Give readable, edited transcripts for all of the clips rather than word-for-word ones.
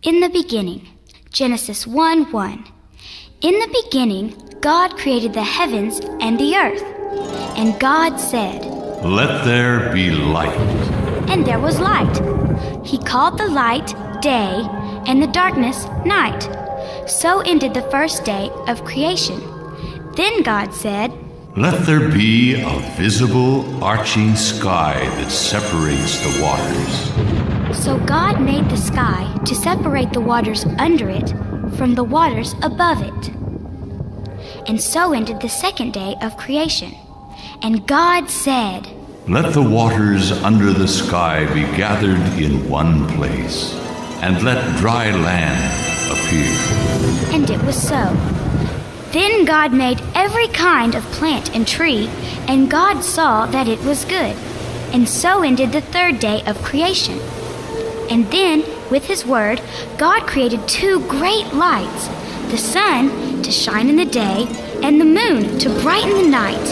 In the beginning, Genesis 1:1. In the beginning, God created the heavens and the earth. And God said, "Let there be light." And there was light. He called the light day and the darkness night. So ended the first day of creation. Then God said, "Let there be a visible, arching sky that separates the waters." So God made the sky to separate the waters under it from the waters above it. And so ended the second day of creation. And God said, "Let the waters under the sky be gathered in one place, and let dry land appear." And it was so. Then God made every kind of plant and tree, and God saw that it was good. And so ended the third day of creation. And then, with his word, God created two great lights, the sun to shine in the day, and the moon to brighten the night.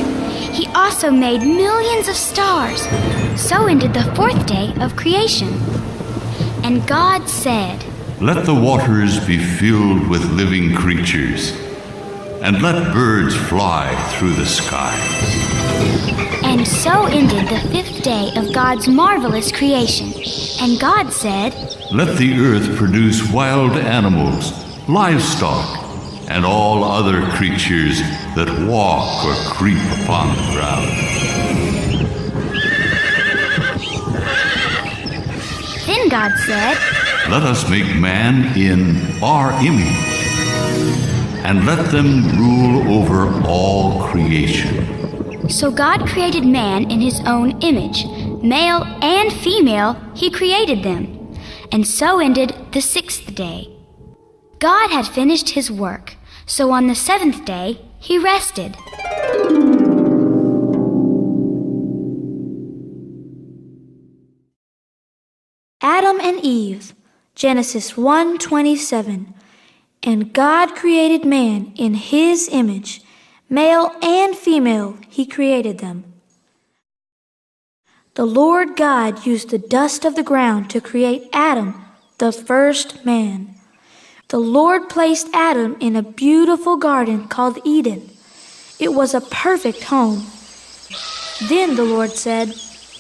He also made millions of stars. So ended the fourth day of creation. And God said, "Let the waters be filled with living creatures, and let birds fly through the skies." And so ended the fifth day of God's marvelous creation. And God said, "Let the earth produce wild animals, livestock, and all other creatures that walk or creep upon the ground." Then God said, "Let us make man in our image, and let them rule over all creation." So God created man in his own image. Male and female, he created them. And so ended the sixth day. God had finished his work, so on the seventh day he rested. Adam and Eve, Genesis 1:27. And God created man in his image. Male and female, he created them. The Lord God used the dust of the ground to create Adam, the first man. The Lord placed Adam in a beautiful garden called Eden. It was a perfect home. Then the Lord said,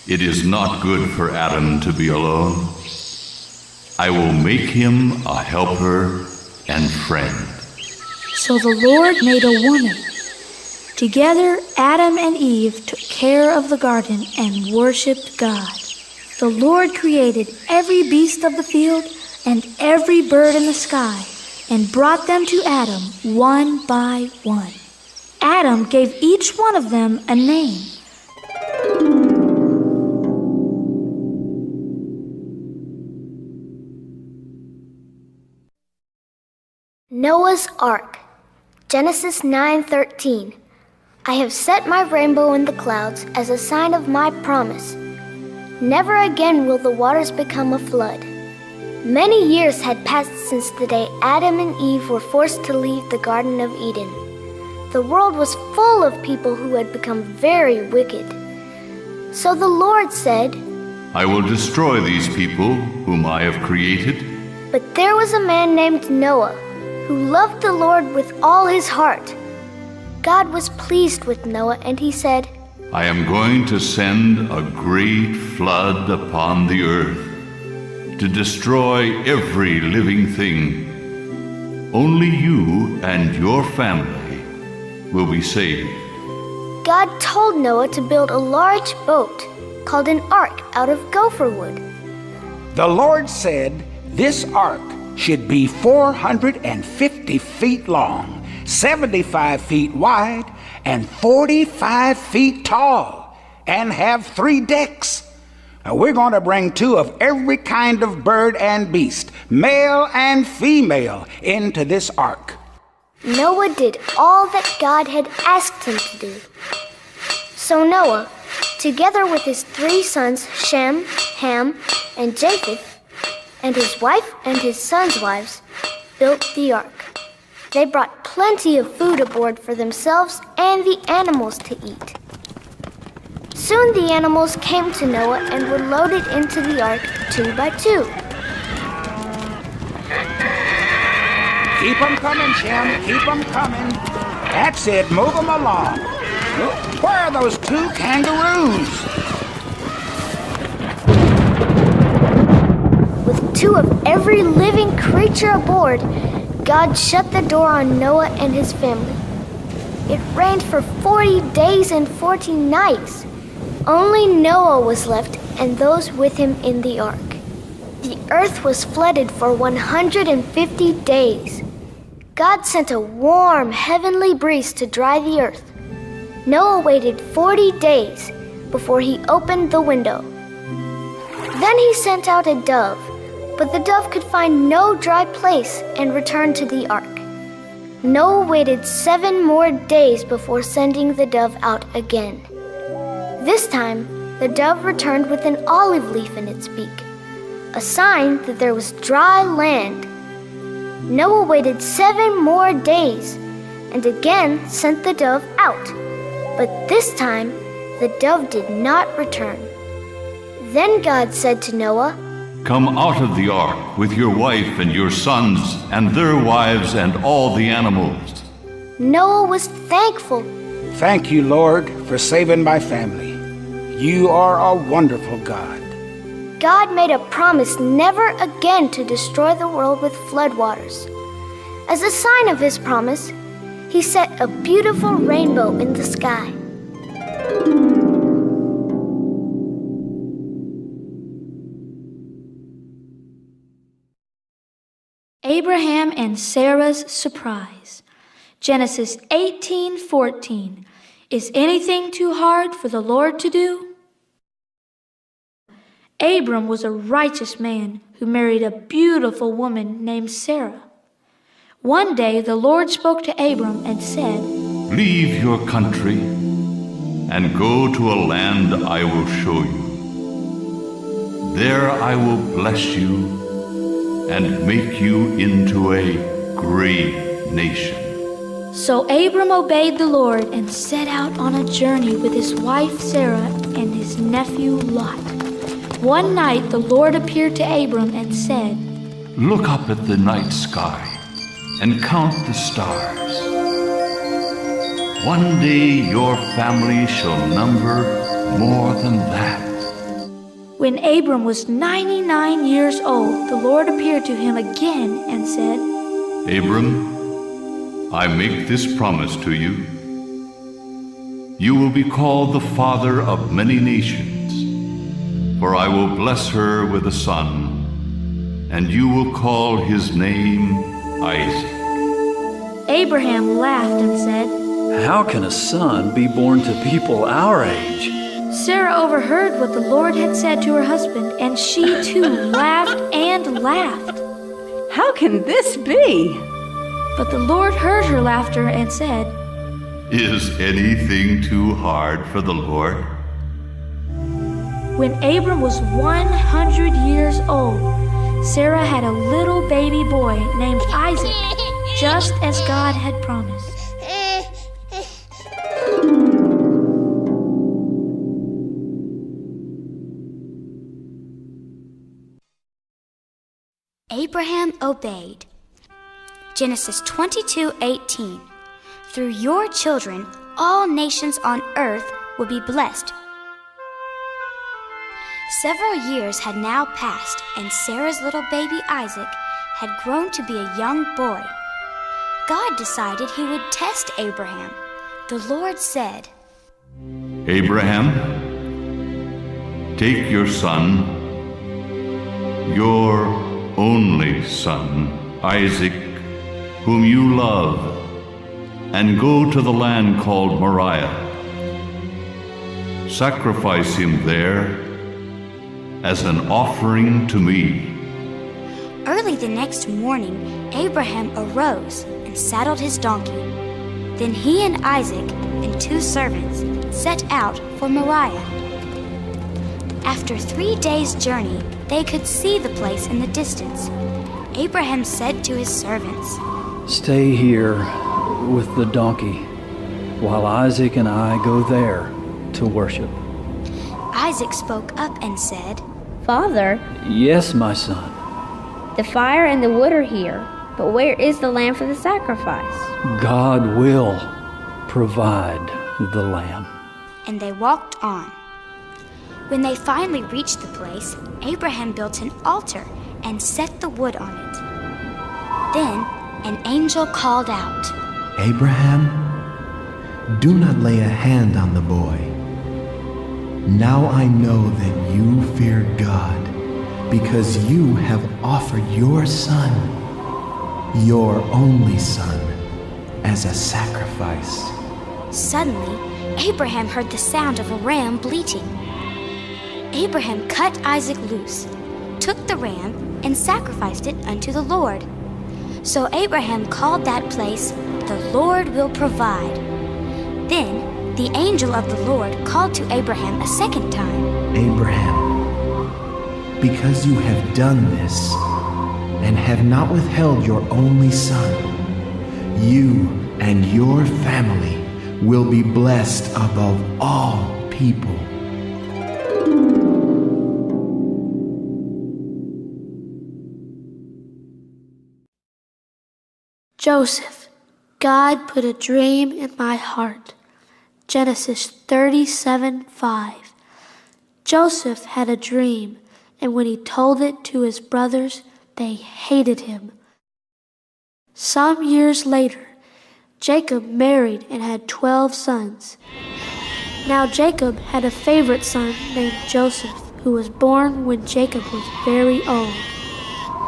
"It is not good for Adam to be alone. I will make him a helper and friend." So the Lord made a woman. Together, Adam and Eve took care of the garden and worshiped God. The Lord created every beast of the field and every bird in the sky and brought them to Adam one by one. Adam gave each one of them a name. Noah's Ark, Genesis 9:13. I have set my rainbow in the clouds as a sign of my promise. Never again will the waters become a flood. Many years had passed since the day Adam and Eve were forced to leave the Garden of Eden. The world was full of people who had become very wicked. So the Lord said, "I will destroy these people whom I have created." But there was a man named Noah who loved the Lord with all his heart. God was pleased with Noah, and he said, "I am going to send a great flood upon the earth to destroy every living thing. Only you and your family will be saved." God told Noah to build a large boat called an ark out of gopher wood. The Lord said this ark should be 450 feet long, 75 feet wide, and 45 feet tall, and have 3 decks. Now, we're going to bring 2 of every kind of bird and beast, male and female, into this ark. Noah did all that God had asked him to do. So Noah, together with his 3 sons, Shem, Ham, and Japheth, and his wife and his sons' wives, built the ark. They brought plenty of food aboard for themselves and the animals to eat. Soon the animals came to Noah and were loaded into the ark 2 by 2. Keep 'em coming, Shem. Keep 'em coming. That's it. Move 'em along. Where are those two kangaroos? With two of every living creature aboard, God shut the door on Noah and his family. It rained for 40 days and 40 nights. Only Noah was left and those with him in the ark. The earth was flooded for 150 days. God sent a warm, heavenly breeze to dry the earth. Noah waited 40 days before he opened the window. Then he sent out a dove, but the dove could find no dry place and returned to the ark. Noah waited 7 more days before sending the dove out again. This time, the dove returned with an olive leaf in its beak, a sign that there was dry land. Noah waited 7 more days and again sent the dove out. But this time, the dove did not return. Then God said to Noah, Come out of the ark with your wife and your sons and their wives and all the animals. Noah was thankful. Thank you, Lord, for saving my family. You are a wonderful God. God made a promise never again to destroy the world with floodwaters. As a sign of his promise, he set a beautiful rainbow in the sky. Abraham and Sarah's surprise. Genesis 18:14. Is anything too hard for the Lord to do? Abram was a righteous man who married a beautiful woman named Sarah. One day the Lord spoke to Abram and said, Leave your country and go to a land I will show you. There I will bless you and make you into a great nation. So Abram obeyed the Lord and set out on a journey with his wife Sarah and his nephew Lot. One night the Lord appeared to Abram and said, Look up at the night sky and count the stars. One day your family shall number more than that. When Abram was 99 years old, the Lord appeared to him again and said, Abram, I make this promise to you. You will be called the father of many nations, for I will bless her with a son, and you will call his name Isaac. Abraham laughed and said, How can a son be born to people our age? Sarah overheard what the Lord had said to her husband, and she too laughed and laughed. How can this be? But the Lord heard her laughter and said, Is anything too hard for the Lord? When Abram was 100 years old, Sarah had a little baby boy named Isaac, just as God had promised. Abraham obeyed. Genesis 22:18. Through your children, all nations on earth will be blessed. Several years had now passed, and Sarah's little baby Isaac had grown to be a young boy. God decided he would test Abraham. The Lord said, Abraham, take your son, your only son, Isaac, whom you love, and go to the land called Moriah. Sacrifice him there as an offering to me. Early the next morning, Abraham arose and saddled his donkey. Then he and Isaac and 2 servants set out for Moriah. After 3 days' journey, they could see the place in the distance. Abraham said to his servants, Stay here with the donkey while Isaac and I go there to worship. Isaac spoke up and said, Father, Yes, my son. the fire and the wood are here, But where is the lamb for the sacrifice? God will provide the lamb. And they walked on. When they finally reached the place, Abraham built an altar and set the wood on it. Then an angel called out, Abraham, do not lay a hand on the boy. Now I know that you fear God, because you have offered your son, your only son, as a sacrifice. Suddenly, Abraham heard the sound of a ram bleating. Abraham cut Isaac loose, took the ram, and sacrificed it unto the Lord. So Abraham called that place, "The Lord will provide." Then the angel of the Lord called to Abraham a second time. Abraham, because you have done this, and have not withheld your only son, you and your family will be blessed above all people. Joseph, God put a dream in my heart. Genesis 37:5. Joseph had a dream, and when he told it to his brothers, they hated him. Some years later, Jacob married and had 12 sons. Now Jacob had a favorite son named Joseph, who was born when Jacob was very old.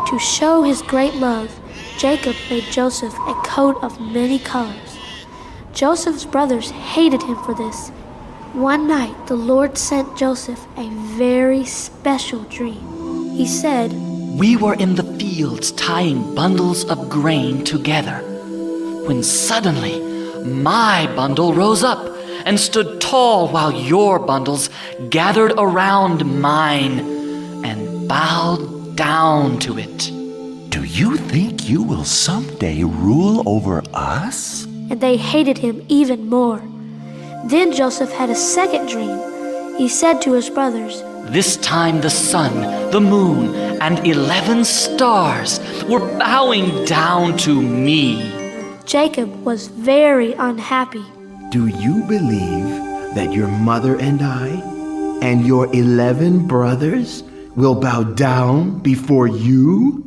To show his great love, Jacob made Joseph a coat of many colors. Joseph's brothers hated him for this. One night, the Lord sent Joseph a very special dream. He said, "We were in the fields tying bundles of grain together, when suddenly my bundle rose up and stood tall while your bundles gathered around mine and bowed down to it." Do you think you will someday rule over us? And they hated him even more. Then Joseph had a second dream. He said to his brothers, "This time the sun, the moon, and 11 stars were bowing down to me." Jacob was very unhappy. Do you believe that your mother and I and your 11 brothers will bow down before you?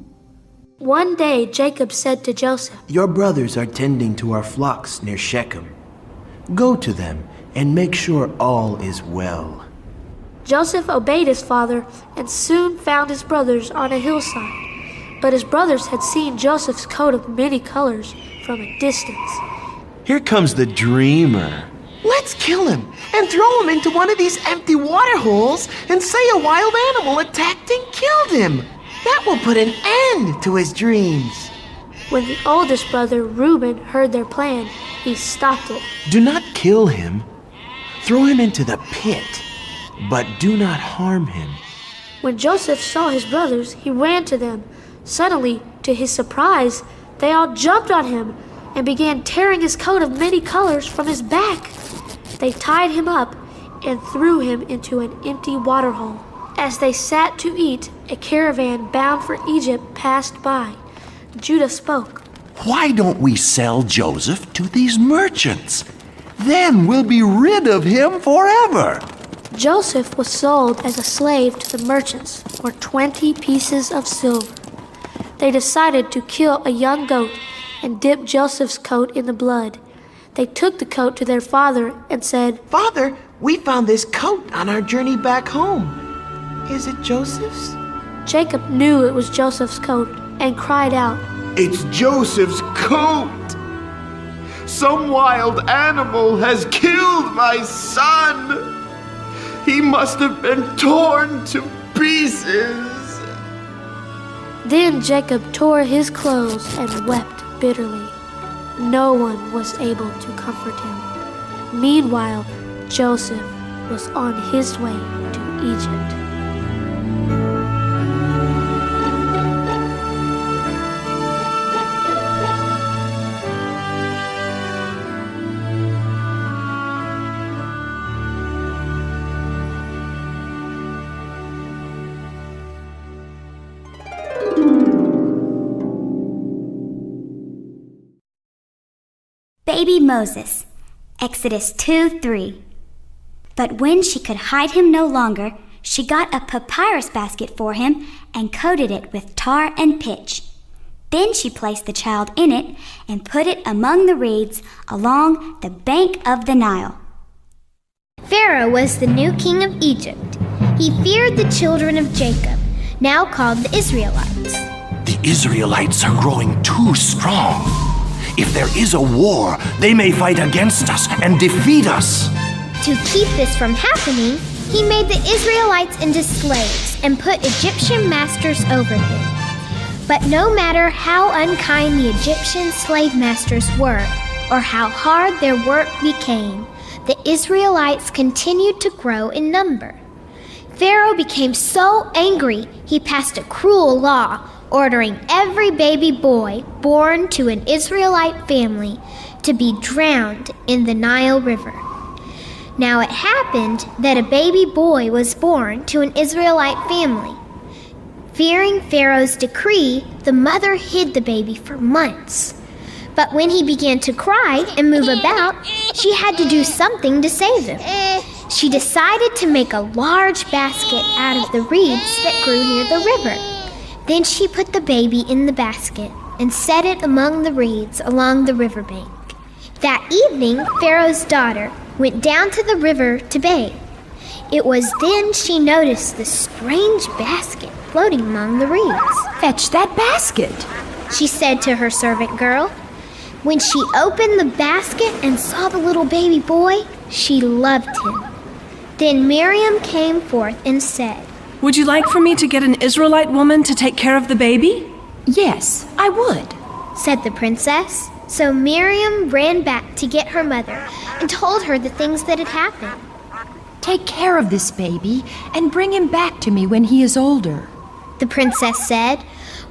One day Jacob said to Joseph, Your brothers are tending to our flocks near Shechem. Go to them and make sure all is well. Joseph obeyed his father and soon found his brothers on a hillside. But his brothers had seen Joseph's coat of many colors from a distance. Here comes the dreamer. Let's kill him and throw him into one of these empty water holes and say a wild animal attacked and killed him. That will put an end to his dreams. When the oldest brother, Reuben, heard their plan, he stopped it. Do not kill him. Throw him into the pit, but do not harm him. When Joseph saw his brothers, he ran to them. Suddenly, to his surprise, they all jumped on him and began tearing his coat of many colors from his back. They tied him up and threw him into an empty water hole. As they sat to eat, a caravan bound for Egypt passed by. Judah spoke. Why don't we sell Joseph to these merchants? Then we'll be rid of him forever. Joseph was sold as a slave to the merchants for 20 pieces of silver. They decided to kill a young goat and dip Joseph's coat in the blood. They took the coat to their father and said, Father, we found this coat on our journey back home. Is it Joseph's? Jacob knew it was Joseph's coat and cried out, It's Joseph's coat! Some wild animal has killed my son! He must have been torn to pieces! Then Jacob tore his clothes and wept bitterly. No one was able to comfort him. Meanwhile, Joseph was on his way to Egypt. baby Moses. Exodus 2:3. But when she could hide him no longer, she got a papyrus basket for him and coated it with tar and pitch. Then she placed the child in it and put it among the reeds along the bank of the Nile. Pharaoh was the new king of Egypt. He feared the children of Jacob, now called the Israelites. The Israelites are growing too strong. If there is a war, they may fight against us and defeat us. To keep this from happening, he made the Israelites into slaves and put Egyptian masters over them. But no matter how unkind the Egyptian slave masters were, or how hard their work became, the Israelites continued to grow in number. Pharaoh became so angry, he passed a cruel law ordering every baby boy born to an Israelite family to be drowned in the Nile River. Now it happened that a baby boy was born to an Israelite family. Fearing Pharaoh's decree, the mother hid the baby for months. But when he began to cry and move about, she had to do something to save him. She decided to make a large basket out of the reeds that grew near the river. Then she put the baby in the basket and set it among the reeds along the riverbank. That evening, Pharaoh's daughter went down to the river to bathe. It was then she noticed the strange basket floating among the reeds. "Fetch that basket," she said to her servant girl. When she opened the basket and saw the little baby boy, she loved him. Then Miriam came forth and said, "Would you like for me to get an Israelite woman to take care of the baby?" "Yes, I would," said the princess. So Miriam ran back to get her mother and told her the things that had happened. "Take care of this baby and bring him back to me when he is older," the princess said.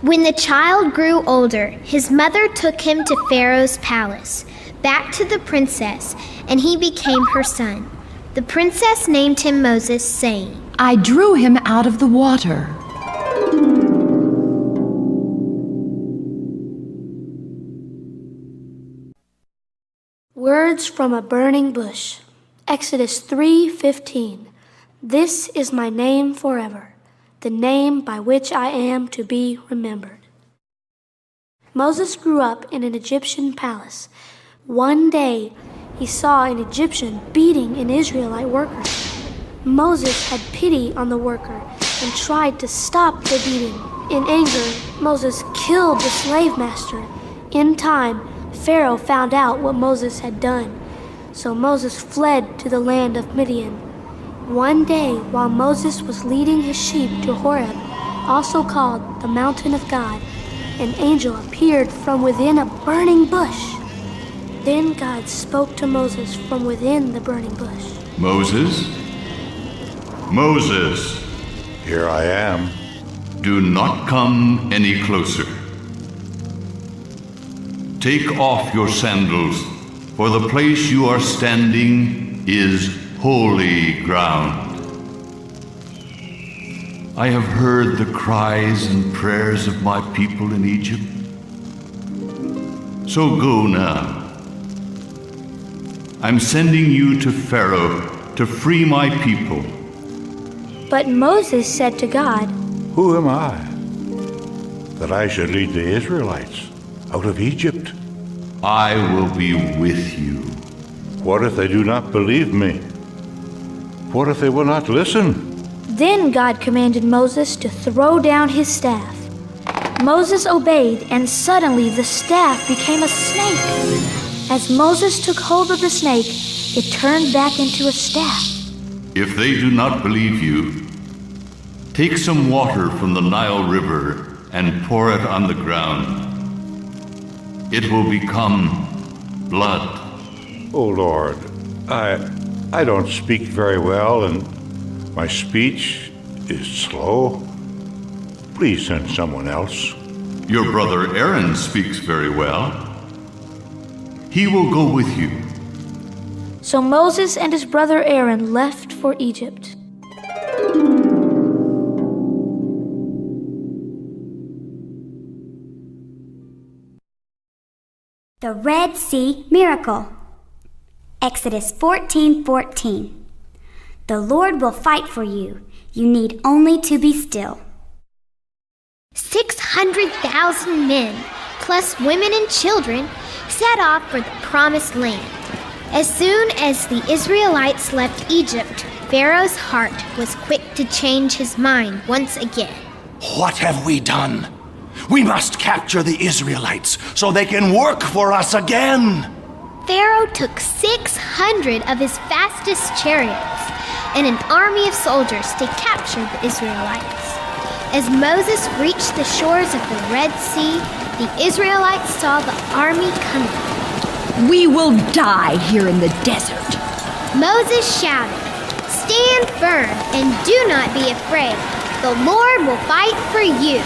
When the child grew older, his mother took him to Pharaoh's palace, back to the princess, and he became her son. The princess named him Moses, saying, "I drew him out of the water." Words from a burning bush. Exodus 3:15. This is my name forever, the name by which I am to be remembered. Moses grew up in an Egyptian palace. One day, he saw an Egyptian beating an Israelite worker. Moses had pity on the worker and tried to stop the beating. In anger, Moses killed the slave master. In time, Pharaoh found out what Moses had done, so Moses fled to the land of Midian. One day, while Moses was leading his sheep to Horeb, also called the mountain of God, an angel appeared from within a burning bush. Then God spoke to Moses from within the burning bush. Moses? Moses! Here I am. Do not come any closer. Take off your sandals, for the place you are standing is holy ground. I have heard the cries and prayers of my people in Egypt. So go now. I'm sending you to Pharaoh to free my people. But Moses said to God, Who am I, that I should lead the Israelites out of Egypt? I will be with you. What if they do not believe me? What if they will not listen? Then God commanded Moses to throw down his staff. Moses obeyed, and suddenly the staff became a snake. As Moses took hold of the snake, it turned back into a staff. If they do not believe you, take some water from the Nile River and pour it on the ground. It will become blood. Oh Lord, I don't speak very well, and my speech is slow. Please send someone else. Your brother Aaron speaks very well. He will go with you. So Moses and his brother Aaron left for Egypt. The Red Sea Miracle. Exodus 14:14. The Lord will fight for you. You need only to be still. 600,000 men, plus women and children, set off for the Promised Land. As soon as the Israelites left Egypt, Pharaoh's heart was quick to change his mind once again. What have we done? We must capture the Israelites so they can work for us again. Pharaoh took 600 of his fastest chariots and an army of soldiers to capture the Israelites. As Moses reached the shores of the Red Sea, the Israelites saw the army coming. We will die here in the desert. Moses shouted, "Stand firm and do not be afraid. The Lord will fight for you."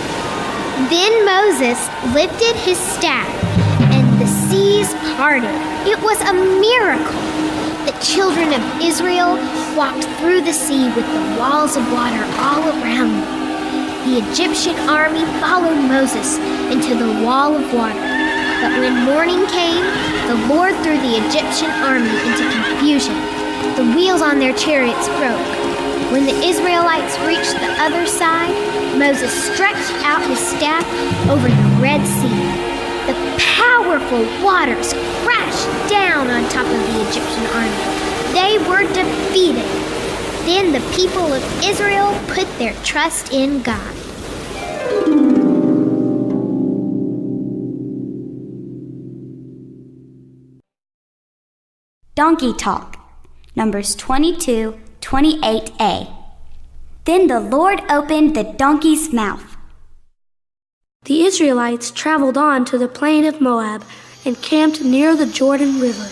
Then Moses lifted his staff, and the seas parted. It was a miracle. The children of Israel walked through the sea with the walls of water all around them. The Egyptian army followed Moses into the wall of water. But when morning came, the Lord threw the Egyptian army into confusion. The wheels on their chariots broke. When the Israelites reached the other side, Moses stretched out his staff over the Red Sea. The powerful waters crashed down on top of the Egyptian army. They were defeated. Then the people of Israel put their trust in God. Donkey Talk, Numbers 22:28a. Then the Lord opened the donkey's mouth. The Israelites traveled on to the plain of Moab and camped near the Jordan River.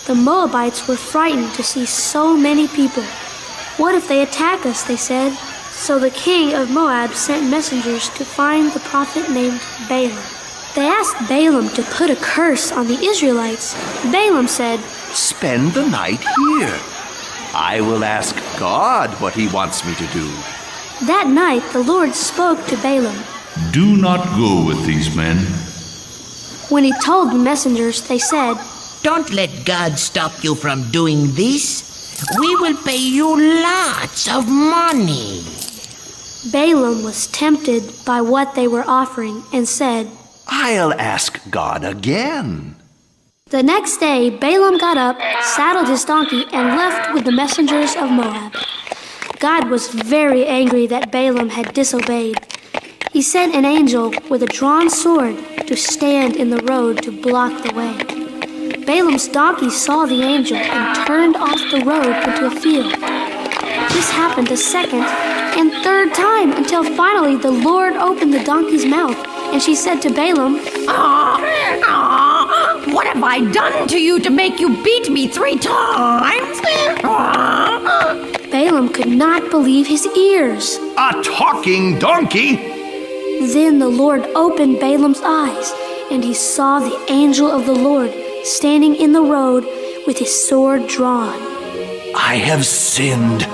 The Moabites were frightened to see so many people. "What if they attack us?" they said. So the king of Moab sent messengers to find the prophet named Balaam. They asked Balaam to put a curse on the Israelites. Balaam said, "Spend the night here. I will ask God what he wants me to do." That night the Lord spoke to Balaam. Do not go with these men. When he told the messengers, they said, "Don't let God stop you from doing this. We will pay you lots of money." Balaam was tempted by what they were offering and said, "I'll ask God again." The next day, Balaam got up, saddled his donkey, and left with the messengers of Moab. God was very angry that Balaam had disobeyed. He sent an angel with a drawn sword to stand in the road to block the way. Balaam's donkey saw the angel and turned off the road into a field. This happened a second and third time until finally the Lord opened the donkey's mouth, and she said to Balaam, What have I done to you to make you beat me 3 times? Balaam could not believe his ears. A talking donkey? Then the Lord opened Balaam's eyes, and he saw the angel of the Lord standing in the road with his sword drawn. I have sinned.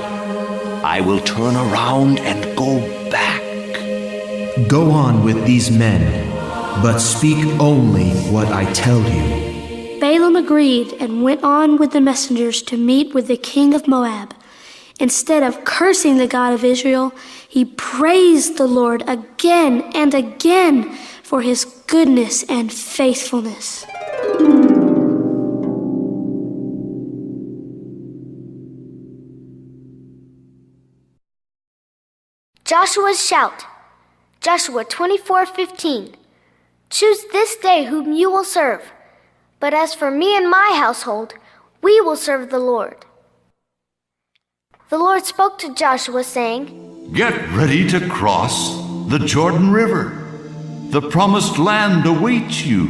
I will turn around and go back. Go on with these men, but speak only what I tell you. Balaam agreed and went on with the messengers to meet with the king of Moab. Instead of cursing the God of Israel, he praised the Lord again and again for his goodness and faithfulness. Joshua's shout. Joshua 24:15. Choose this day whom you will serve. But as for me and my household, we will serve the Lord. The Lord spoke to Joshua, saying, Get ready to cross the Jordan River. The promised land awaits you.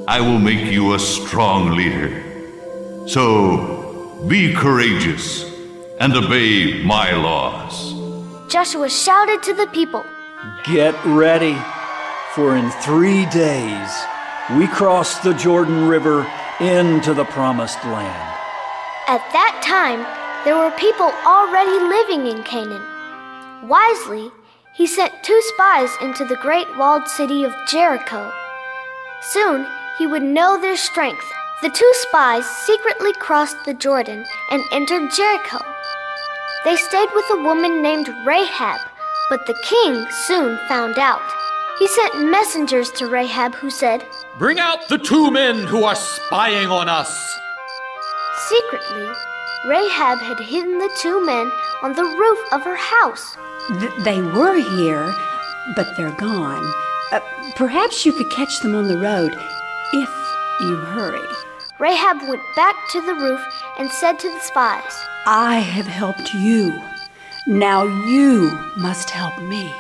I will make you a strong leader. So be courageous and obey my laws. Joshua shouted to the people, Get ready, for in 3 days we cross the Jordan River into the promised land. At that time, there were people already living in Canaan. Wisely, he sent 2 spies into the great walled city of Jericho. Soon, he would know their strength. The two spies secretly crossed the Jordan and entered Jericho. They stayed with a woman named Rahab, but the king soon found out. He sent messengers to Rahab who said, "Bring out the two men who are spying on us." Secretly, Rahab had hidden the two men on the roof of her house. They were here, but they're gone. Perhaps you could catch them on the road if you hurry. Rahab went back to the roof and said to the spies, I have helped you. Now you must help me.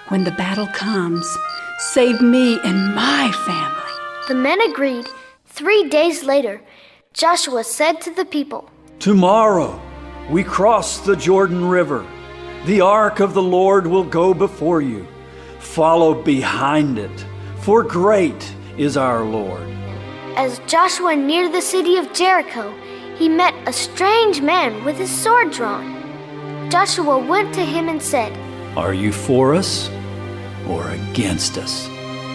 When the battle comes, save me and my family. The men agreed. 3 days later, Joshua said to the people, Tomorrow we cross the Jordan River. The ark of the Lord will go before you. Follow behind it, for great is our Lord. As Joshua neared the city of Jericho, he met a strange man with his sword drawn. Joshua went to him and said, Are you for us or against us?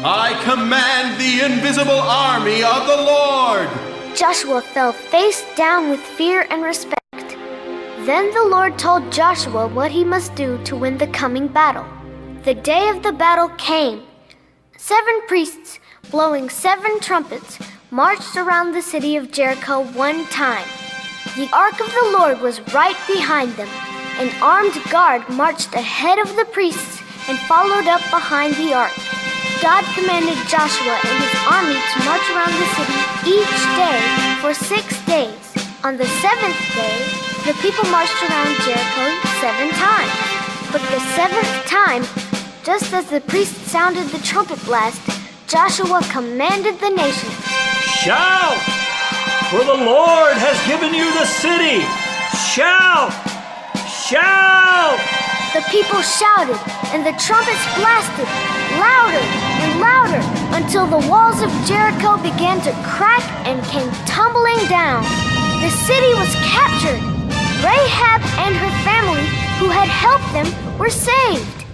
I command the invisible army of the Lord. Joshua fell face down with fear and respect. Then the Lord told Joshua what he must do to win the coming battle. The day of the battle came. 7 priests, blowing 7 trumpets, marched around the city of Jericho one time. The ark of the Lord was right behind them. An armed guard marched ahead of the priests and followed up behind the ark. God commanded Joshua and his army to march around the city each day for 6 days. On the 7th day, the people marched around Jericho 7 times. But the 7th time, just as the priest sounded the trumpet blast, Joshua commanded the nation, Shout! For the Lord has given you the city! Shout! Shout! The people shouted, and the trumpets blasted, louder and louder, until the walls of Jericho began to crack and came tumbling down. The city was captured. Rahab and her family, who had helped them, were saved.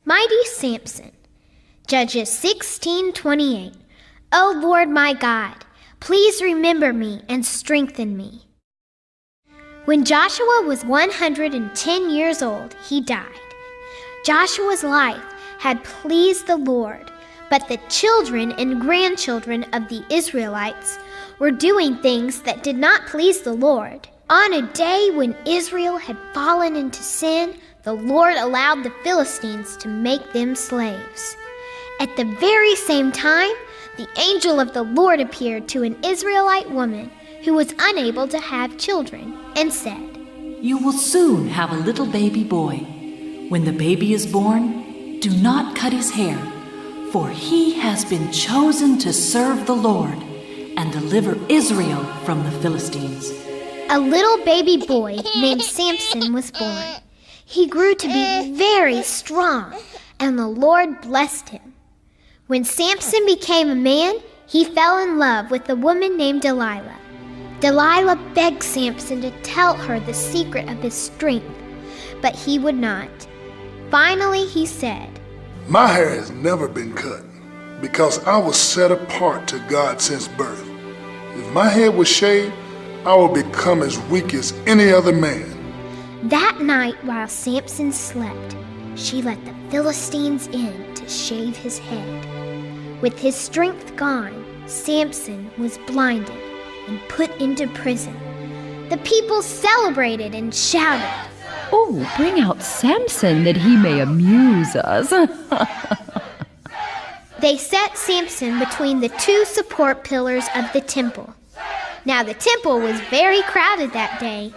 Mighty Samson. Judges 16:28. O Lord my God, please remember me and strengthen me. When Joshua was 110 years old, he died. Joshua's life had pleased the Lord, but the children and grandchildren of the Israelites were doing things that did not please the Lord. On a day when Israel had fallen into sin, the Lord allowed the Philistines to make them slaves. At the very same time, the angel of the Lord appeared to an Israelite woman who was unable to have children and said, You will soon have a little baby boy. When the baby is born, do not cut his hair, for he has been chosen to serve the Lord and deliver Israel from the Philistines. A little baby boy named Samson was born. He grew to be very strong, and the Lord blessed him. When Samson became a man, he fell in love with a woman named Delilah. Delilah begged Samson to tell her the secret of his strength, but he would not. Finally, he said, My hair has never been cut because I was set apart to God since birth. If my head was shaved, I would become as weak as any other man. That night, while Samson slept, she let the Philistines in to shave his head. With his strength gone, Samson was blinded and put into prison. The people celebrated and shouted, Oh, bring out Samson that he may amuse us. They set Samson between the 2 support pillars of the temple. Now the temple was very crowded that day.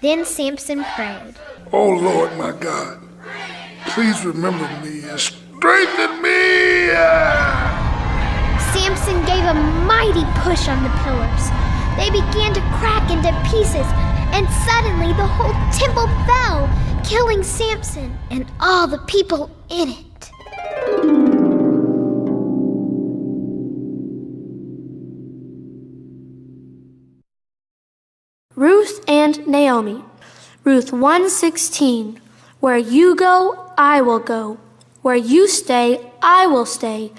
Then Samson prayed, Oh Lord my God, please remember me and strengthen me. Samson gave a mighty push on the pillars. They began to crack into pieces, and suddenly the whole temple fell, killing Samson and all the people in it. Ruth and Naomi. Ruth 1:16. Where you go, I will go. Where you stay, I will stay.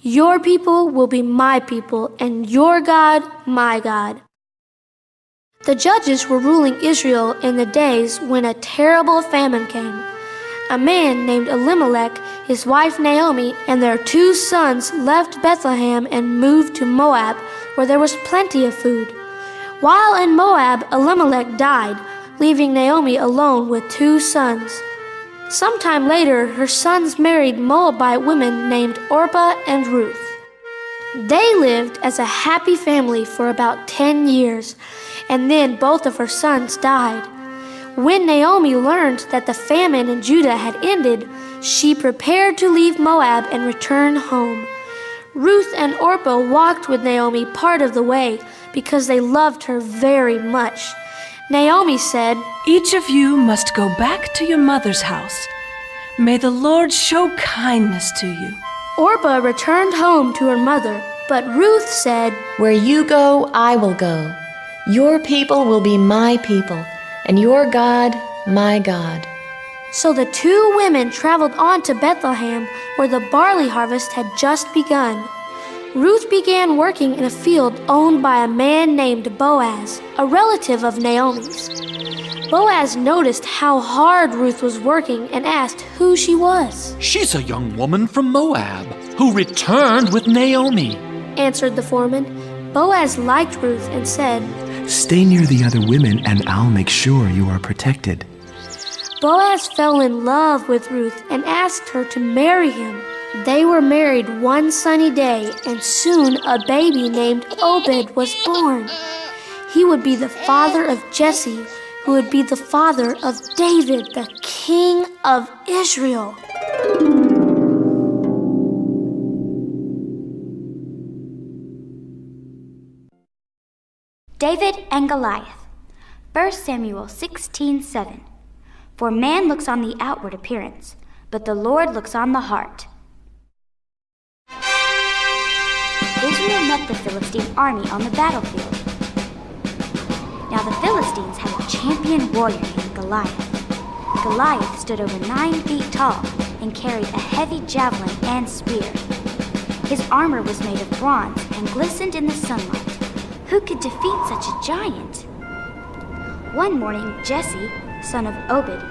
Your people will be my people, and your God, my God. The judges were ruling Israel in the days when a terrible famine came. A man named Elimelech, his wife Naomi, and their 2 sons left Bethlehem and moved to Moab, where there was plenty of food. While in Moab, Elimelech died, leaving Naomi alone with 2 sons. Sometime later, her sons married Moabite women named Orpah and Ruth. They lived as a happy family for about 10 years, and then both of her sons died. When Naomi learned that the famine in Judah had ended, she prepared to leave Moab and return home. Ruth and Orpah walked with Naomi part of the way because they loved her very much. Naomi said, "Each of you must go back to your mother's house. May the Lord show kindness to you." Orpah returned home to her mother, but Ruth said, "Where you go, I will go. Your people will be my people, and your God, my God." So the 2 women traveled on to Bethlehem, where the barley harvest had just begun. Ruth began working in a field owned by a man named Boaz, a relative of Naomi's. Boaz noticed how hard Ruth was working and asked who she was. "She's a young woman from Moab who returned with Naomi," answered the foreman. Boaz liked Ruth and said, "Stay near the other women and I'll make sure you are protected." Boaz fell in love with Ruth and asked her to marry him. They were married one sunny day, and soon a baby named Obed was born. He would be the father of Jesse, who would be the father of David, the king of Israel. David and Goliath. 1 Samuel 16:7. For man looks on the outward appearance, but the Lord looks on the heart. Israel met the Philistine army on the battlefield. Now the Philistines had a champion warrior named Goliath. Goliath stood over 9 feet tall and carried a heavy javelin and spear. His armor was made of bronze and glistened in the sunlight. Who could defeat such a giant? One morning, Jesse, son of Obed,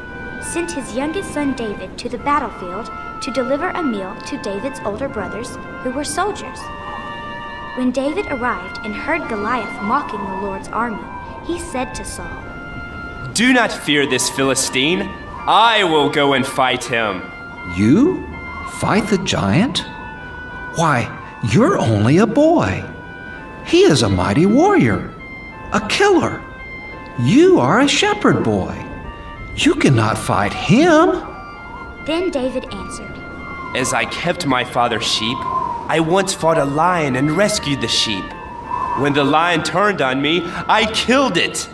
sent his youngest son David to the battlefield to deliver a meal to David's older brothers, who were soldiers. When David arrived and heard Goliath mocking the Lord's army, he said to Saul, "Do not fear this Philistine. I will go and fight him." "You? Fight the giant? Why, you're only a boy. He is a mighty warrior, a killer. You are a shepherd boy. You cannot fight him." Then David answered, "As I kept my father's sheep, I once fought a lion and rescued the sheep. When the lion turned on me, I killed it.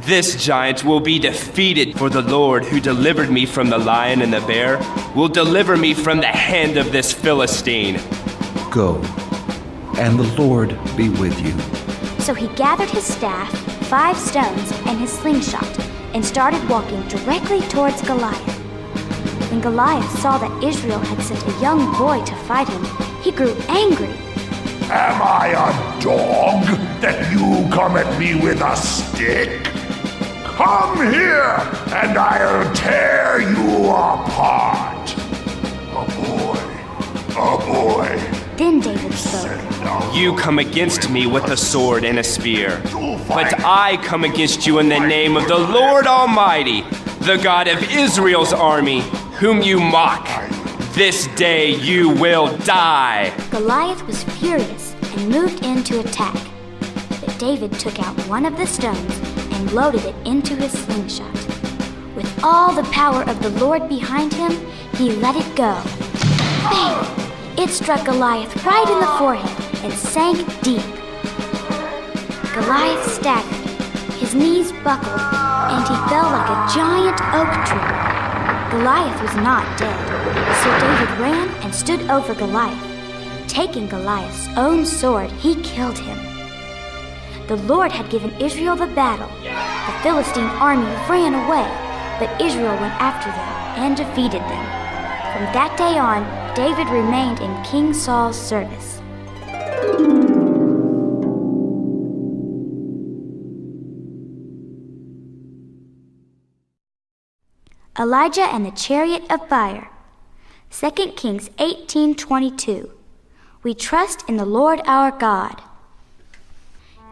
This giant will be defeated, for the Lord who delivered me from the lion and the bear will deliver me from the hand of this Philistine." "Go, and the Lord be with you." So he gathered his staff, 5 stones, and his slingshot, and started walking directly towards Goliath. When Goliath saw that Israel had sent a young boy to fight him, he grew angry. "Am I a dog that you come at me with a stick? Come here, and I'll tear you apart." "A boy. Then David spoke, "You come against me with a sword and a spear, but I come against you in the name of the Lord Almighty, the God of Israel's army, whom you mock. This day you will die." Goliath was furious and moved in to attack. But David took out one of the stones and loaded it into his slingshot. With all the power of the Lord behind him, he let it go. Bang! It struck Goliath right in the forehead and sank deep. Goliath staggered, his knees buckled, and he fell like a giant oak tree. Goliath was not dead, so David ran and stood over Goliath. Taking Goliath's own sword, he killed him. The Lord had given Israel the battle. The Philistine army ran away, but Israel went after them and defeated them. From that day on, David remained in King Saul's service. Elijah and the Chariot of Fire. 2 Kings 18:22. We trust in the Lord our God.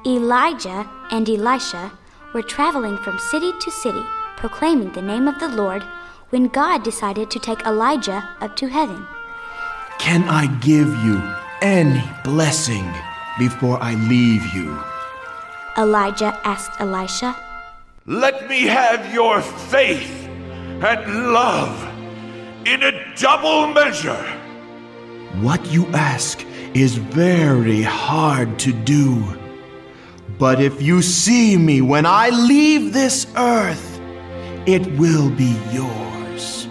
Elijah and Elisha were traveling from city to city, proclaiming the name of the Lord, when God decided to take Elijah up to heaven. Can I give you any blessing before I leave you? Elijah asked Elisha. Let me have your faith and love in a double measure. What you ask is very hard to do. But if you see me when I leave this earth, it will be yours.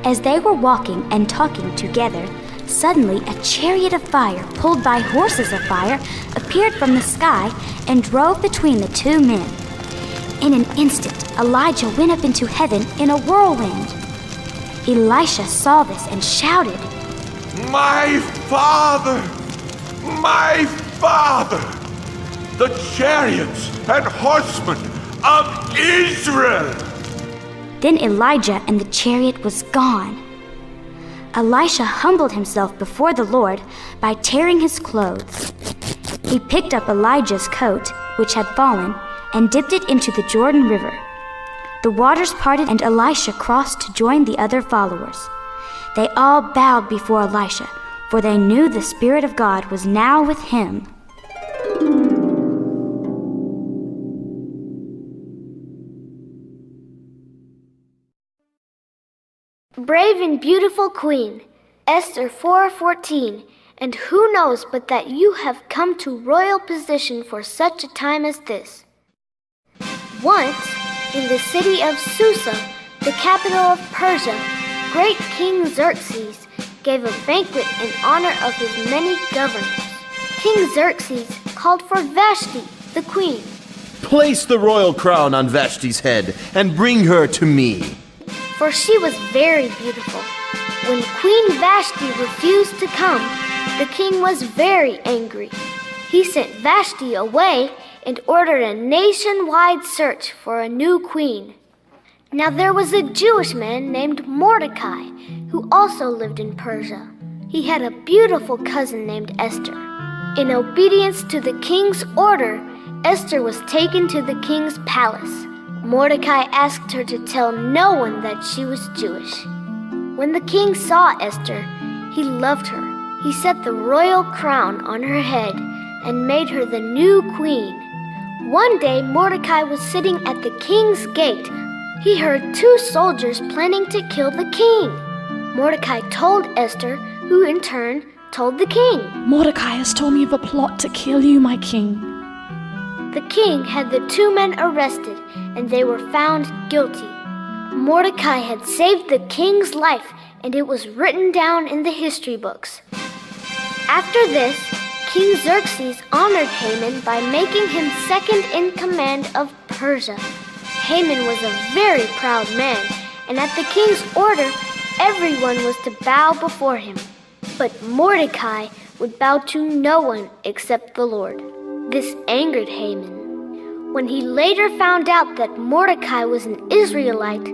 As they were walking and talking together, suddenly a chariot of fire, pulled by horses of fire, appeared from the sky and drove between the two men. In an instant, Elijah went up into heaven in a whirlwind. Elisha saw this and shouted, My father! My father! The chariots and horsemen of Israel! Then Elijah and the chariot was gone. Elisha humbled himself before the Lord by tearing his clothes. He picked up Elijah's coat, which had fallen, and dipped it into the Jordan River. The waters parted and Elisha crossed to join the other followers. They all bowed before Elisha, for they knew the Spirit of God was now with him. Brave and beautiful Queen, Esther 4:14, and who knows but that you have come to royal position for such a time as this. Once, in the city of Susa, the capital of Persia, great King Xerxes gave a banquet in honor of his many governors. King Xerxes called for Vashti, the queen. Place the royal crown on Vashti's head and bring her to me. For she was very beautiful. When Queen Vashti refused to come, the king was very angry. He sent Vashti away and ordered a nationwide search for a new queen. Now there was a Jewish man named Mordecai who also lived in Persia. He had a beautiful cousin named Esther. In obedience to the king's order, Esther was taken to the king's palace. Mordecai asked her to tell no one that she was Jewish. When the king saw Esther, he loved her. He set the royal crown on her head and made her the new queen. One day, Mordecai was sitting at the king's gate. He heard two soldiers planning to kill the king. Mordecai told Esther, who in turn told the king. Mordecai has told me of a plot to kill you, my king. The king had the two men arrested, and they were found guilty. Mordecai had saved the king's life, and it was written down in the history books. After this, King Xerxes honored Haman by making him second in command of Persia. Haman was a very proud man, and at the king's order, everyone was to bow before him. But Mordecai would bow to no one except the Lord. This angered Haman. When he later found out that Mordecai was an Israelite,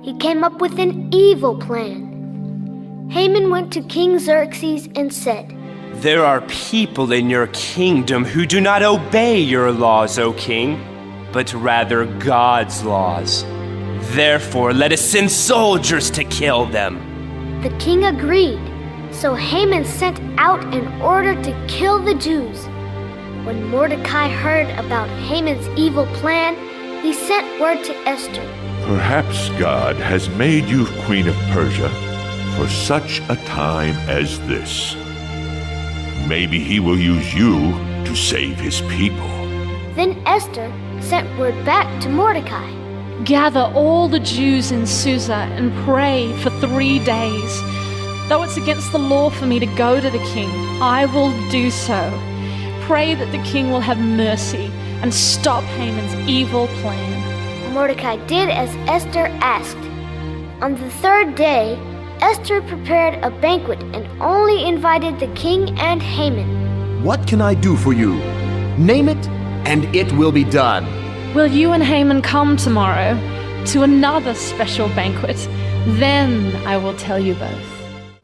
he came up with an evil plan. Haman went to King Xerxes and said, There are people in your kingdom who do not obey your laws, O king, but rather God's laws. Therefore, let us send soldiers to kill them. The king agreed, so Haman sent out an order to kill the Jews. When Mordecai heard about Haman's evil plan, he sent word to Esther. Perhaps God has made you Queen of Persia for such a time as this. Maybe he will use you to save his people. Then Esther sent word back to Mordecai. Gather all the Jews in Susa and pray for 3 days. Though it's against the law for me to go to the king, I will do so. pray that the king will have mercy and stop Haman's evil plan." Mordecai did as Esther asked. On the third day, Esther prepared a banquet and only invited the king and Haman. What can I do for you? Name it, and it will be done. "Will you and Haman come tomorrow to another special banquet? Then I will tell you both."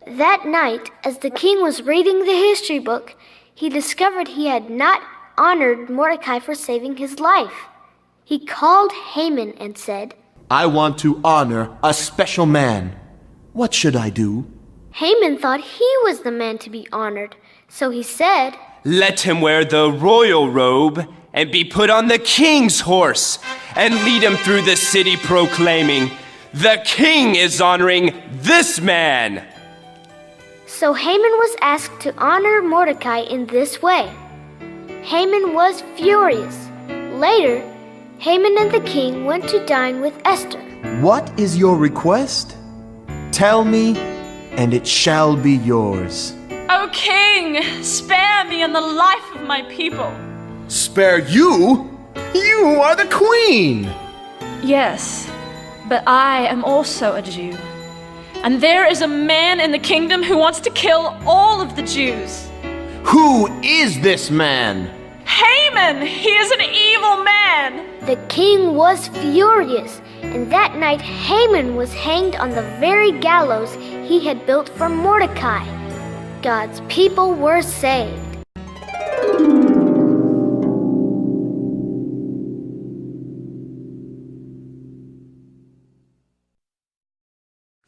That night, as the king was reading the history book, he discovered he had not honored Mordecai for saving his life. He called Haman and said, I want to honor a special man. What should I do? Haman thought he was the man to be honored, so he said, "Let him wear the royal robe and be put on the king's horse and lead him through the city proclaiming, 'The king is honoring this man.'" So Haman was asked to honor Mordecai in this way. Haman was furious. Later, Haman and the king went to dine with Esther. What is your request? Tell me, and it shall be yours. "O king, spare me and the life of my people." Spare you? You are the queen! "Yes, but I am also a Jew. And there is a man in the kingdom who wants to kill all of the Jews." Who is this man? "Haman! He is an evil man!" The king was furious, and that night Haman was hanged on the very gallows he had built for Mordecai. God's people were saved.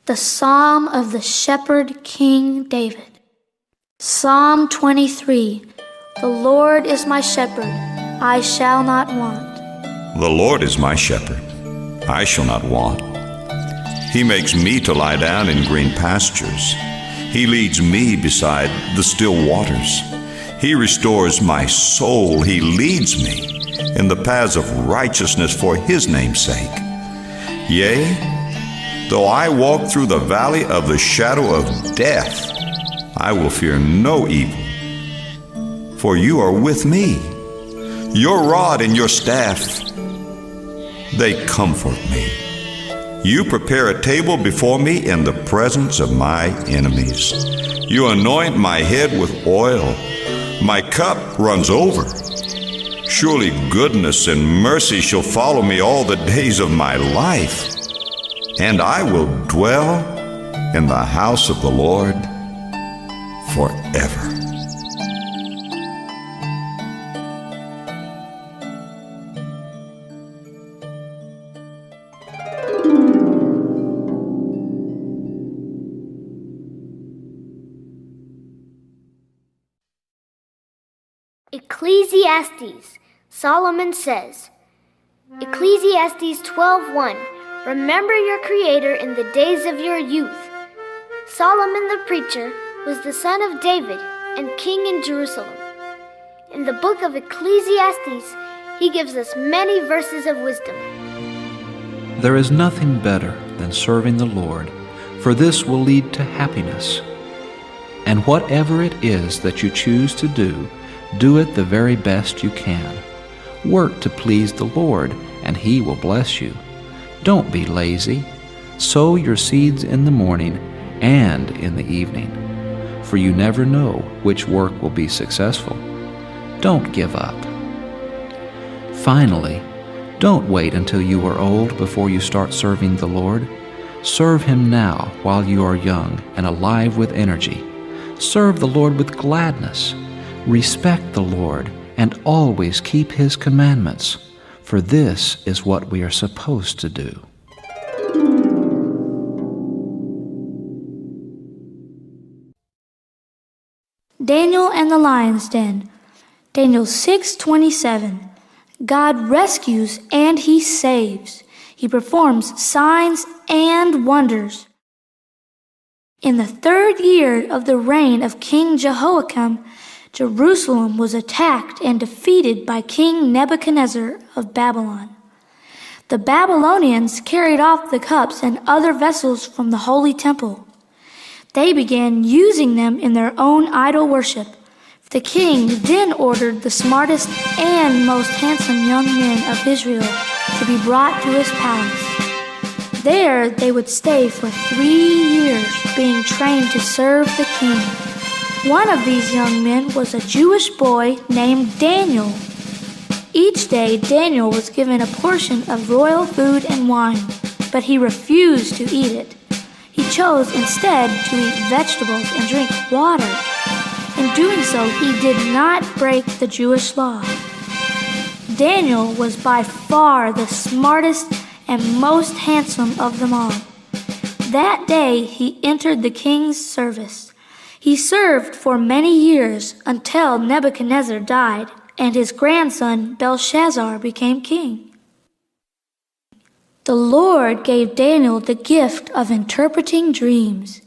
The Psalm of the Shepherd King David. Psalm 23. The Lord is my shepherd, I shall not want. The Lord is my shepherd, I shall not want. He makes me to lie down in green pastures. He leads me beside the still waters. He restores my soul. He leads me in the paths of righteousness for his name's sake. Yea, though I walk through the valley of the shadow of death, I will fear no evil. For you are with me. Your rod and your staff, they comfort me. You prepare a table before me in the presence of my enemies. You anoint my head with oil. My cup runs over. Surely goodness and mercy shall follow me all the days of my life, and I will dwell in the house of the Lord forever. Ecclesiastes. Solomon says, Ecclesiastes 12:1, remember your Creator in the days of your youth. Solomon the preacher was the son of David and king in Jerusalem. In the book of Ecclesiastes, he gives us many verses of wisdom. There is nothing better than serving the Lord, for this will lead to happiness. And whatever it is that you choose to do it the very best you can. Work to please the Lord, and He will bless you. Don't be lazy. Sow your seeds in the morning and in the evening, for you never know which work will be successful. Don't give up. Finally, don't wait until you are old before you start serving the Lord. Serve Him now while you are young and alive with energy. Serve the Lord with gladness. Respect the Lord and always keep His commandments, for this is what we are supposed to do. Daniel and the Lion's Den. Daniel 6:27. God rescues and He saves. He performs signs and wonders. In the 3rd year of the reign of King Jehoiakim, Jerusalem was attacked and defeated by King Nebuchadnezzar of Babylon. The Babylonians carried off the cups and other vessels from the holy temple. They began using them in their own idol worship. The king then ordered the smartest and most handsome young men of Israel to be brought to his palace. There they would stay for 3 years, being trained to serve the king. One of these young men was a Jewish boy named Daniel. Each day, Daniel was given a portion of royal food and wine, but he refused to eat it. He chose instead to eat vegetables and drink water. In doing so, he did not break the Jewish law. Daniel was by far the smartest and most handsome of them all. That day, he entered the king's service. He served for many years until Nebuchadnezzar died and his grandson Belshazzar became king. The Lord gave Daniel the gift of interpreting dreams.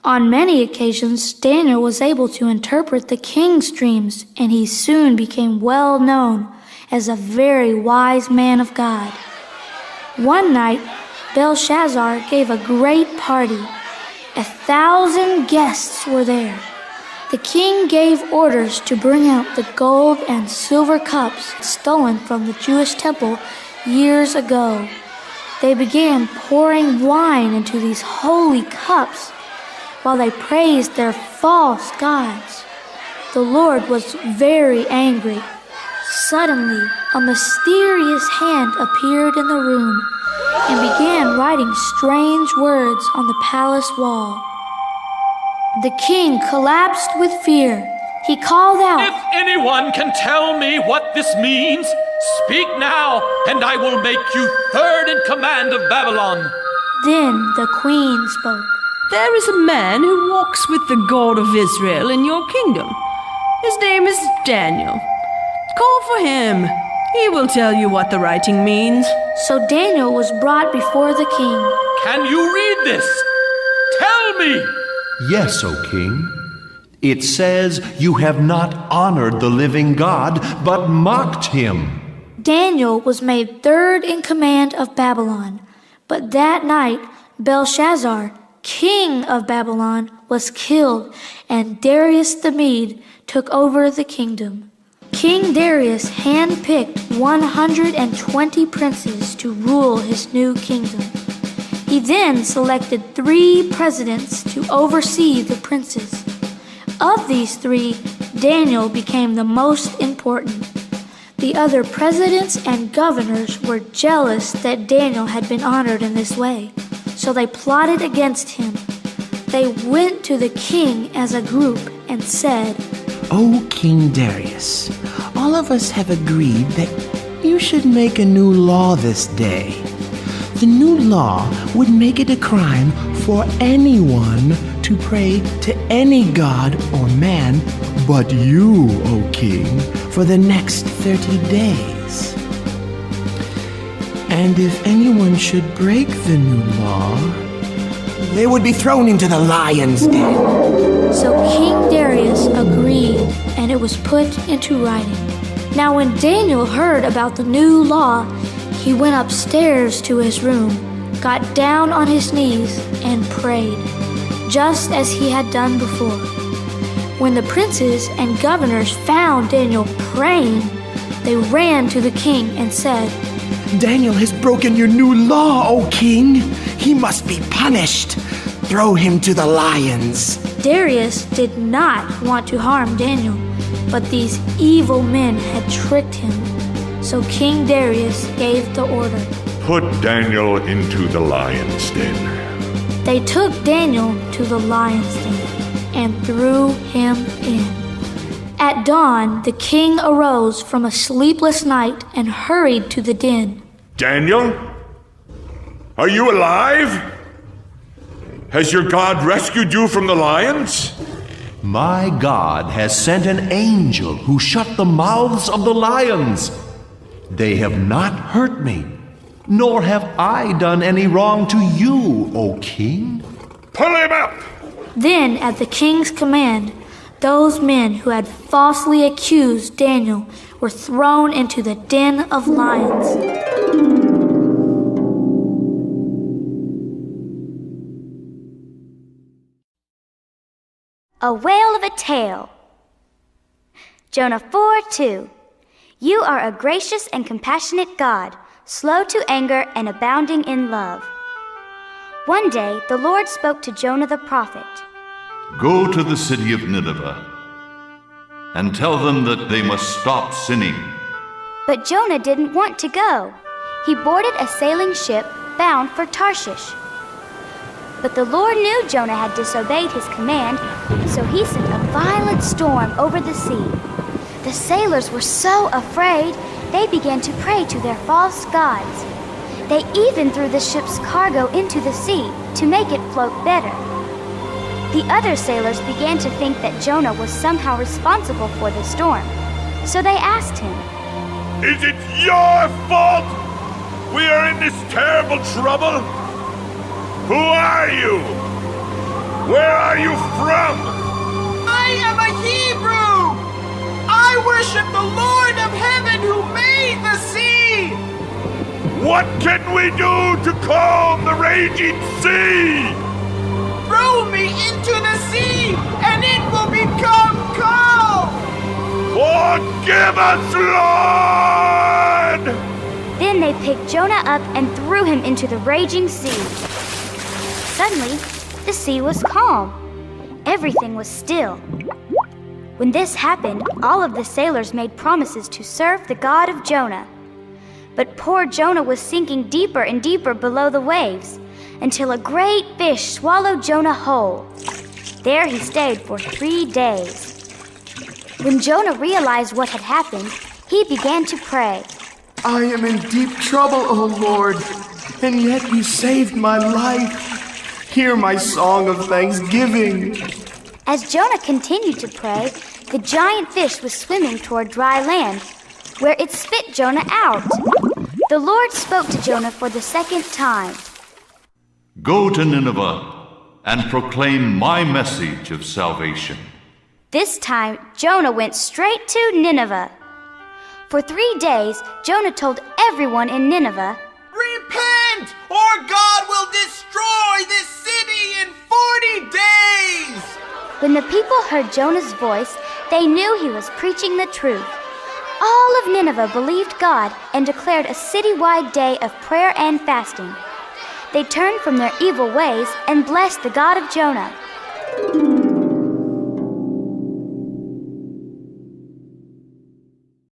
On many occasions, Daniel was able to interpret the king's dreams, and he soon became well known as a very wise man of God. One night, Belshazzar gave a great party. 1,000 guests were there. The king gave orders to bring out the gold and silver cups stolen from the Jewish temple years ago. They began pouring wine into these holy cups while they praised their false gods. The Lord was very angry. Suddenly, a mysterious hand appeared in the room and began writing strange words on the palace wall. The king collapsed with fear. He called out, "If anyone can tell me what this means, speak now, and I will make you third in command of Babylon." Then the queen spoke. "There is a man who walks with the God of Israel in your kingdom. His name is Daniel. Call for him. He will tell you what the writing means." So Daniel was brought before the king. "Can you read this? Tell me!" "Yes, O king. It says you have not honored the living God, but mocked him." Daniel was made third in command of Babylon. But that night, Belshazzar, king of Babylon, was killed, and Darius the Mede took over the kingdom. King Darius handpicked 120 princes to rule his new kingdom. He then selected 3 presidents to oversee the princes. Of these 3, Daniel became the most important. The other presidents and governors were jealous that Daniel had been honored in this way, so they plotted against him. They went to the king as a group and said, "O King Darius, all of us have agreed that you should make a new law this day. The new law would make it a crime for anyone to pray to any god or man but you, O king, for the next 30 days. And if anyone should break the new law, they would be thrown into the lion's den." So King Darius agreed, and it was put into writing. Now when Daniel heard about the new law, he went upstairs to his room, got down on his knees, and prayed, just as he had done before. When the princes and governors found Daniel praying, they ran to the king and said, "Daniel has broken your new law, O king. He must be punished. Throw him to the lions." Darius did not want to harm Daniel, but these evil men had tricked him. So King Darius gave the order. "Put Daniel into the lion's den." They took Daniel to the lion's den and threw him in. At dawn, the king arose from a sleepless night and hurried to the den. "Daniel, are you alive? Has your God rescued you from the lions?" "My God has sent an angel who shut the mouths of the lions. They have not hurt me, nor have I done any wrong to you, O king." "Pull him up!" Then, at the king's command, those men who had falsely accused Daniel were thrown into the den of lions. A whale of a tale. Jonah 4:2. You are a gracious and compassionate God, slow to anger and abounding in love. One day the Lord spoke to Jonah the prophet. Go to the city of Nineveh and tell them that they must stop sinning. But Jonah didn't want to go. He boarded a sailing ship bound for Tarshish. But the Lord knew Jonah had disobeyed his command, so he sent a violent storm over the sea. The sailors were so afraid, they began to pray to their false gods. They even threw the ship's cargo into the sea to make it float better. The other sailors began to think that Jonah was somehow responsible for the storm, so they asked him, Is it your fault we are in this terrible trouble? Who are you? Where are you from? I am a Hebrew! I worship the Lord of heaven who made the sea! What can we do to calm the raging sea? Throw me into the sea, and it will become calm! Forgive us, Lord! Then they picked Jonah up and threw him into the raging sea. Suddenly, the sea was calm. Everything was still. When this happened, all of the sailors made promises to serve the God of Jonah. But poor Jonah was sinking deeper and deeper below the waves, until a great fish swallowed Jonah whole. There he stayed for 3 days. When Jonah realized what had happened, he began to pray. I am in deep trouble, O Lord, and yet you saved my life. Hear my song of thanksgiving. As Jonah continued to pray, the giant fish was swimming toward dry land, where it spit Jonah out. The Lord spoke to Jonah for the second time. Go to Nineveh and proclaim my message of salvation. This time, Jonah went straight to Nineveh. For 3 days, Jonah told everyone in Nineveh, Repent, or God will destroy this city in 40 days! When the people heard Jonah's voice, they knew he was preaching the truth. All of Nineveh believed God and declared a citywide day of prayer and fasting. They turned from their evil ways and blessed the God of Jonah.